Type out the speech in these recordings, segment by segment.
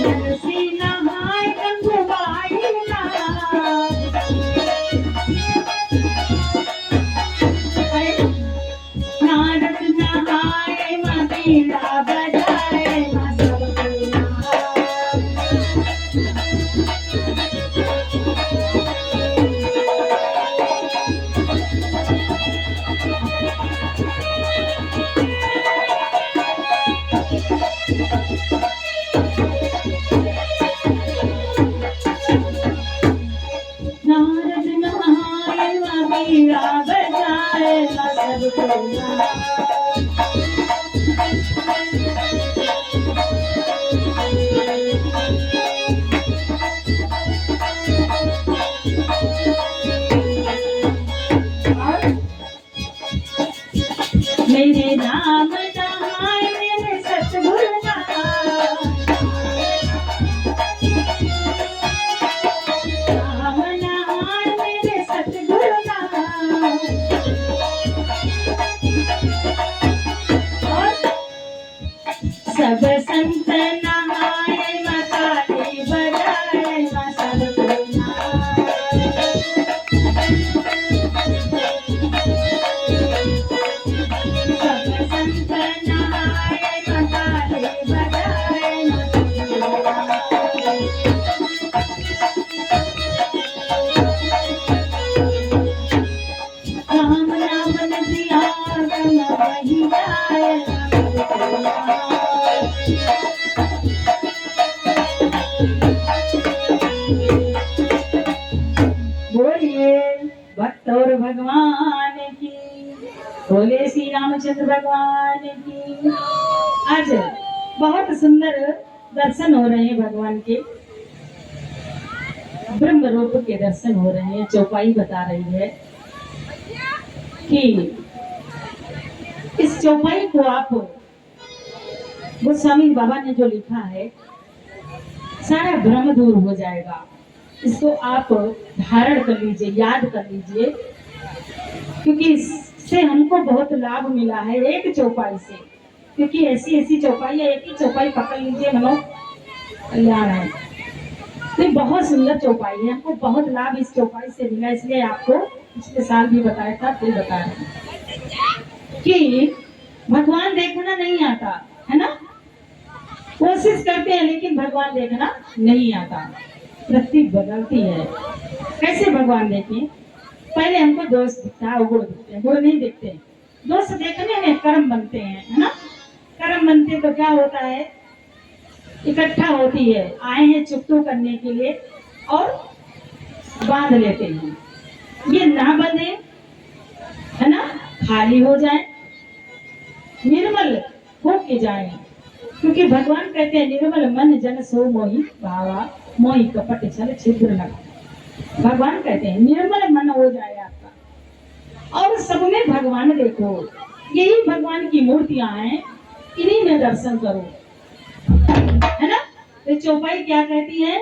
नरसी नहाय गंगूबाई नाथ। नारद नहाय माँ बीड़ा बजाए माँ सबको नहाय। नारद नहाय माँ बीड़ा बजाए माँ सबको नहाय। मेरे नाम नहाय मेरे सतगुरु नहाय। नाम नहाय मेरे सतगुरु नहाय। सब संत नहाय माँ ताली बजाए माँ सबको नहाय। सब संत नहाय माँ ताली बजाए माँ सबको नहाय। राम नाम नदिया गंगा बही जाए माँ सबको नहाय। बोलिए भक्त और भगवान की, बोले श्री रामचंद्र भगवान की। आज बहुत सुंदर दर्शन हो रहे हैं भगवान के, ब्रह्म रूप के दर्शन हो रहे हैं। चौपाई बता रही है कि इस चौपाई को आप, गोस्वामी बाबा ने जो लिखा है, सारा भ्रम दूर हो जाएगा। इसको आप धारण कर लीजिए, याद कर लीजिए, क्योंकि इससे हमको बहुत लाभ मिला है एक चौपाई से। क्योंकि ऐसी ऐसी चौपाई है, एक ही चौपाई पकड़ लीजिए, मनो कल्याण है। तो बहुत सुंदर चौपाई है, हमको बहुत लाभ इस चौपाई से मिला। इसलिए आपको पिछले साल भी बताया था, फिर बता रहे हैं कि भगवान देखना नहीं आता है ना। कोशिश करते हैं लेकिन भगवान देखना नहीं आता, वृत्ति बदलती है। कैसे भगवान देखें? पहले हमको दोष दिखता है, गुण दिखते हैं। गुण नहीं दिखते, दोष देखने में कर्म बनते हैं, है ना। कर्म बनते तो क्या होता है, इकट्ठा होती है, आए हैं चुप्तू करने के लिए और बांध लेते हैं। ये ना बंधे, है ना, खाली हो जाए, निर्मल हो के जाए। क्योंकि भगवान कहते हैं निर्मल मन जन सो मोहि भावा, मोहि कपट छल छिद्र लगा। भगवान कहते हैं निर्मल मन हो जाए आपका, और सब में भगवान देखो। यही भगवान की मूर्तियां हैं, इन्हीं में दर्शन करो, है ना। तो चौपाई क्या कहती है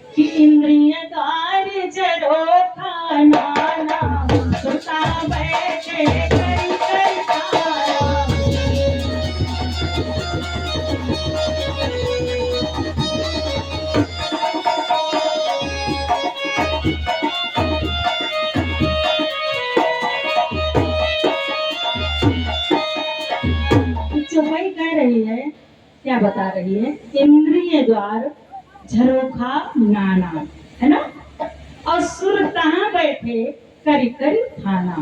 कि इंद्रिय द्वार जरो खाना, सुता बैठे करी करताना। चौपाई कह रही है, क्या बता रही है, इंद्रिय द्वार झरोखा नाना, है ना। और सुर कहाँ बैठे करी करी थाना।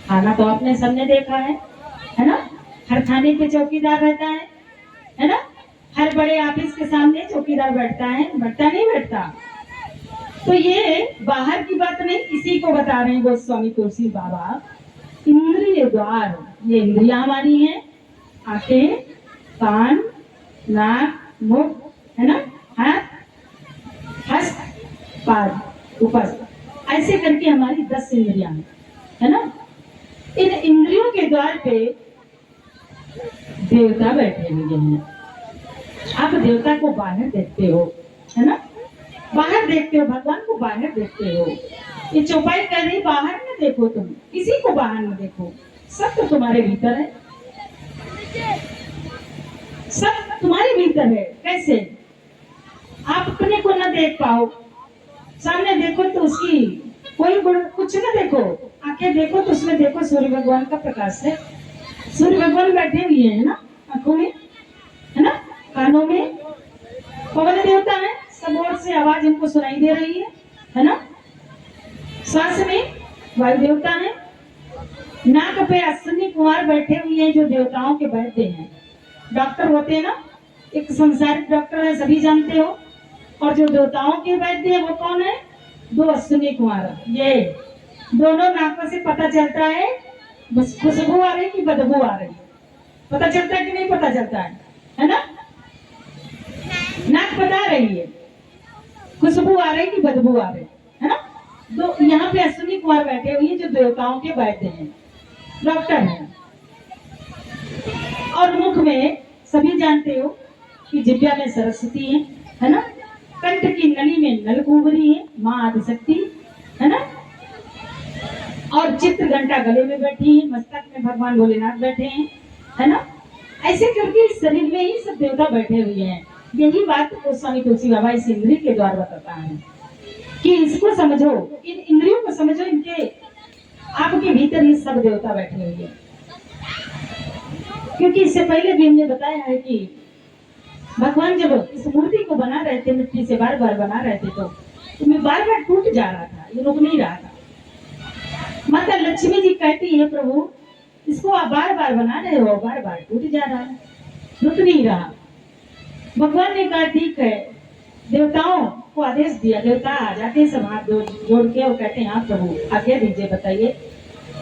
थाना तो आपने सबने देखा है ना। हर थाने पे चौकीदार रहता है ना। हर बड़े ऑफिस के सामने चौकीदार बैठता है, बैठता नहीं बैठता। तो ये बाहर की बात नहीं, इसी को बता रहे हैं गोस्वामी तुलसी बाबा। इंद्रिय द्वार, ये इंद्रिया हमारी है, आंखें, कान, नाक, मुख, है ना, हाथ, हस्त, पाद, उपस्थ, ऐसे करके हमारी 10 इंद्रियां है ना। इन इंद्रियों के द्वार पे देवता बैठे हुए हैं। आप देवता को बाहर देखते हो, है ना, बाहर देखते हो, भगवान को बाहर देखते हो। ये चौपाई कर रही, बाहर न देखो, तुम किसी को बाहर न देखो, सब तो तुम्हारे भीतर है, सब तुम्हारे भीतर है। कैसे? आप अपने को न देख पाओ, सामने देखो तो उसकी कोई कुछ न देखो, आंखें देखो तो उसमें देखो सूर्य भगवान का प्रकाश है। सूर्य भगवान बैठे हुए हैं ना आंखों में, है ना, कानों में पवन देवता है, सब ओर से आवाज इनको सुनाई दे रही है ना। श्वास में वायु देवता है, नाक पे अश्विनी कुमार बैठे हुए हैं जो देवताओं के बैठते हैं। डॉक्टर होते हैं ना, एक संसारिक डॉक्टर है, सभी जानते हो। और जो देवताओं के बैठते हैं वो कौन है? दो अश्विनी कुमार। ये दोनों नाकों से पता चलता है बस खुशबू आ रही कि बदबू आ रही, पता चलता है कि नहीं पता चलता है ना। नाक बता रही है खुशबू आ रही कि बदबू आ रही, है ना। तो यहाँ पे अश्विनी कुमार बैठे हुए हैं जो देवताओं के बैठते हैं, डॉक्टर हैं। और मुख में सभी जानते हो कि जिब्या में सरस्वती है ना। कंठ की नली में नलकुबरी है, माँ आदिशक्ति, है ना। और चित्र घंटा गले में बैठी है, मस्तक में भगवान भोलेनाथ बैठे हैं, है ना। ऐसे करके इस शरीर में ही सब देवता बैठे हुए हैं। यही बात गोस्वामी तुलसी बाबा इस इंद्रिय के द्वारा बताता है कि इसको समझो, इन इंद्रियों को समझो, इनके आपके भीतर ही सब देवता बैठे हुए हैं। क्योंकि इससे पहले भी हमने बताया है कि भगवान जब इस मूर्ति को बना रहे थे, मिट्टी से बार बार बना रहे थे, तो तुम्हें बार बार टूट जा रहा था, ये रुक नहीं रहा था। माता लक्ष्मी जी कहती है प्रभु इसको आप बार बार बना रहे हो, बार बार टूट जा रहा है, रुक नहीं रहा। भगवान ने कहा ठीक है, देवताओं को आदेश दिया, देवता आ जाते सब हाथ जोड़ के और कहते हैं हाँ प्रभु आज्ञा दीजिए, बताइए।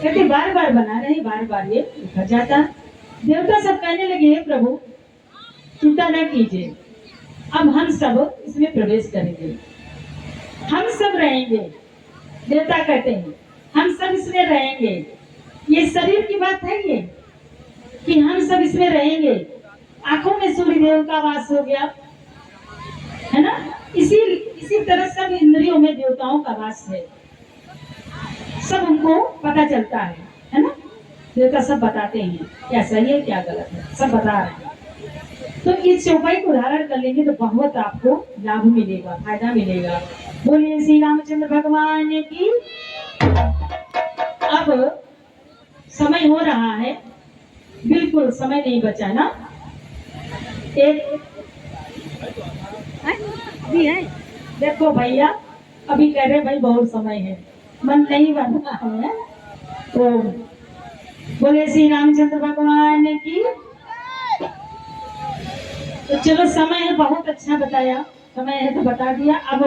कहते बार बार बना रहे, बार बार ये उखड़ जाता। देवता सब कहने लगे हे प्रभु चिंता न कीजिए, अब हम सब इसमें प्रवेश करेंगे, हम सब रहेंगे। देवता कहते हैं हम सब इसमें रहेंगे। ये शरीर की बात है ये कि हम सब इसमें रहेंगे। आंखों में सूर्य देव का वास हो गया, है ना। इसी तरह सब इंद्रियों में देवताओं का वास है, सब हमको पता चलता है ना। देवता सब बताते हैं क्या सही है क्या गलत है, सब बता रहे हैं। तो इस चौपाई को धारण कर लेंगे तो बहुत आपको लाभ मिलेगा, फायदा मिलेगा। बोलिए श्री रामचंद्र भगवान की। अब समय हो रहा है, बिल्कुल समय नहीं बचा ना। एक भी है, देखो भैया अभी कह रहे भाई बहुत समय है, मन नहीं बनना है। तो बोले श्री रामचंद्र भगवान की। तो चलो समय है, बहुत अच्छा बताया, समय है तो बता दिया। अब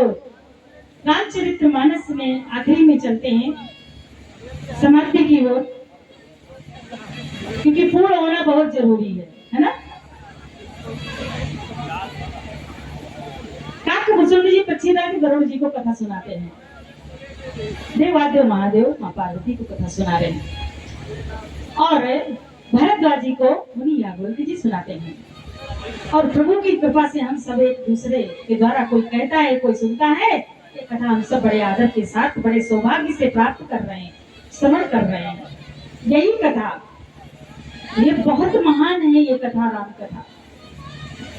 रामचरितमानस में आखिरी में चलते हैं समाप्ति की ओर, क्योंकि पूर्ण होना बहुत जरूरी है ना। काकभूषण जी पक्षीराज गरुड़ जी को कथा सुनाते हैं, देवादेव महादेव माँ पार्वती को कथा सुना रहे हैं, और भरद्वाज जी को मुनि याज्ञवल्क्य जी सुनाते हैं। और प्रभु की कृपा से हम सब एक दूसरे के द्वारा, कोई कहता है कोई सुनता है, ये कथा हम सब बड़े आदर के साथ बड़े सौभाग्य से प्राप्त कर रहे हैं, श्रवण कर रहे हैं। यही कथा ये बहुत महान है, ये कथा राम कथा।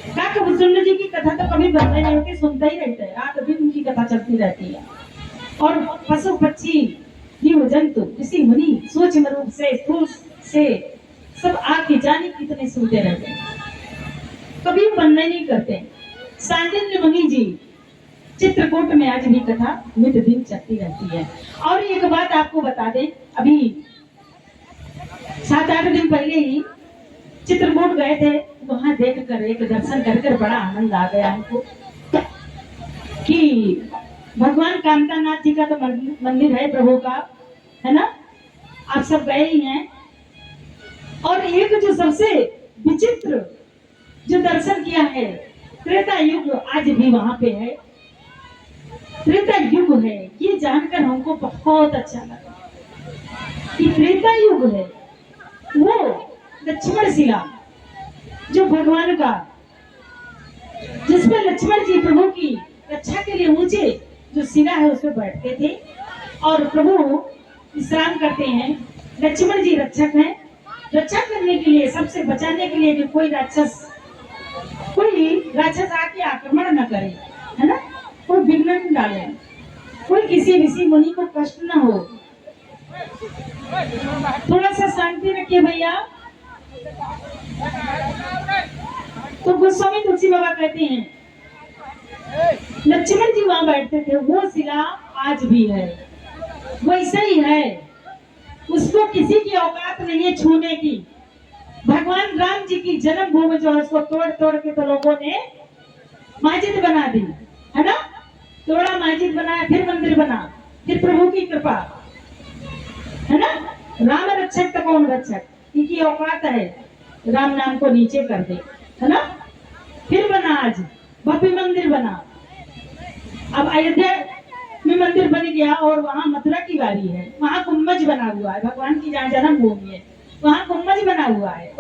काकभूषण जी की कथा तो कभी बंद नहीं होती, सुनता ही रहता है, रात दिन उनकी कथा चलती रहती है। और पशु पक्षी जीव जंतु ऋषि मुनि सूक्ष्म रूप से स्थूल से सब आके जाने कितने सुनते रहते हैं, कभी बंद नहीं करते। सांडिल्य मुनि जी चित्रकूट में आज भी कथा नित दिन चलती रहती है। और एक बात आपको बता दें, अभी 7-8 दिन पहले ही चित्रकूट गए थे, वहां देखकर एक दर्शन कर बड़ा आनंद आ गया हमको कि भगवान कांतानाथ जी का तो मंदिर है प्रभु का, है ना। आप सब गए ही हैं। और एक जो सबसे विचित्र जो दर्शन किया है, त्रेता युग आज भी वहां पे है, त्रेता युग है, ये जानकर हमको बहुत अच्छा लगा कि त्रेता युग है। वो लक्ष्मण शिला जो भगवान का, जिसमें लक्ष्मण जी प्रभु की रक्षा के लिए ऊंचे जो शिला है उस पर बैठते थे, और प्रभु विश्राम करते हैं। लक्ष्मण जी रक्षक हैं, रक्षा करने के लिए, सबसे बचाने के लिए कि कोई राक्षस आके आक्रमण न करे, डालें, कोई किसी ऋषि मुनि को कष्ट न हो। थोड़ा सा शांति रखिए भैया। तो गोस्वामी तुलसी बाबा कहते हैं लक्ष्मण जी वहां बैठते थे, वो शिला आज भी है, वैसा ही है, उसको किसी की औकात नहीं है छूने की। भगवान राम जी की जन्मभूमि जो है उसको तोड़ तोड़ के तो लोगों ने मस्जिद बना दी, है ना। तोड़ा मस्जिद बनाया, फिर मंदिर बना, फिर प्रभु की कृपा, है ना। राम रक्षक तो कौन रक्षक, इनकी औकात है राम नाम को नीचे कर दे, है ना। फिर बना, आज भव्य मंदिर बना। अब अयोध्या में मंदिर बन गया और वहां मथुरा की बारी है, वहां गुम्बज बना हुआ है, भगवान की जहाँ जन्मभूमि है वहां गुम्बज बना हुआ है।